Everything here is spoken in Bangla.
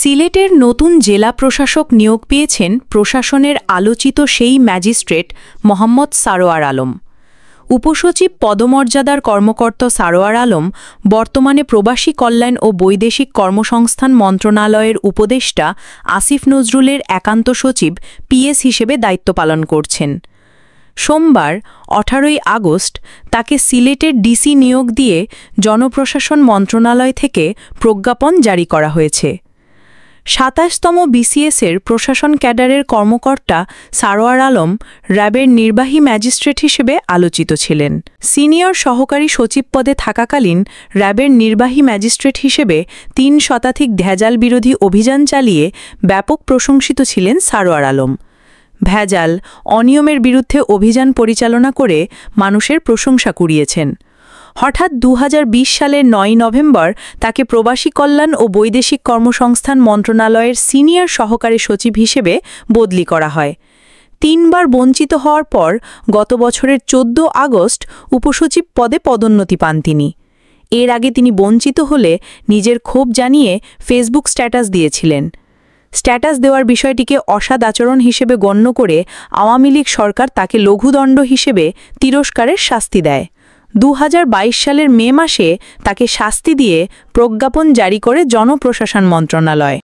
সিলেটের নতুন জেলা প্রশাসক নিয়োগ পেয়েছেন প্রশাসনের আলোচিত সেই ম্যাজিস্ট্রেট মোহাম্মদ সারোয়ার আলম। উপসচিব পদমর্যাদার কর্মকর্তা সারোয়ার আলম বর্তমানে প্রবাসী কল্যাণ ও বৈদেশিক কর্মসংস্থান মন্ত্রণালয়ের উপদেষ্টা আসিফ নজরুলের একান্ত সচিব পিএস হিসেবে দায়িত্ব পালন করছেন। সোমবার 18 আগস্ট তাকে সিলেটের ডিসি নিয়োগ দিয়ে জনপ্রশাসন মন্ত্রণালয় থেকে প্রজ্ঞাপন জারি করা হয়েছে। ২৭তম বিসিএসের প্রশাসন ক্যাডারের কর্মকর্তা সারোয়ার আলম র্যাবের নির্বাহী ম্যাজিস্ট্রেট হিসেবে আলোচিত ছিলেন। সিনিয়র সহকারী সচিব পদে থাকাকালীন র্যাবের নির্বাহী ম্যাজিস্ট্রেট হিসেবে ৩ শতাধিক ভেজাল বিরোধী অভিযান চালিয়ে ব্যাপক প্রশংসিত ছিলেন সারোয়ার আলম। ভেজাল, অনিয়মের বিরুদ্ধে অভিযান পরিচালনা করে মানুষের প্রশংসা কুড়িয়েছেন। হঠাৎ ২০২০ সালের ৯ নভেম্বর তাকে প্রবাসী কল্যাণ ও বৈদেশিক কর্মসংস্থান মন্ত্রণালয়ের সিনিয়র সহকারী সচিব হিসেবে বদলি করা হয়। ৩ বার বঞ্চিত হওয়ার পর গত বছরের ১৪ আগস্ট উপসচিব পদে পদোন্নতি পান তিনি। এর আগে তিনি বঞ্চিত হলে নিজের ক্ষোভ জানিয়ে ফেসবুক স্ট্যাটাস দিয়েছিলেন। স্ট্যাটাস দেওয়ার বিষয়টিকে অসৎ আচরণ হিসেবে গণ্য করে আওয়ামী লীগ সরকার তাকে লঘুদণ্ড হিসেবে তিরস্কারের শাস্তি দেয়। ২০২২ সালের মে মাসে তাকে শাস্তি দিয়ে প্রজ্ঞাপন জারি করে জনপ্রশাসন মন্ত্রণালয়।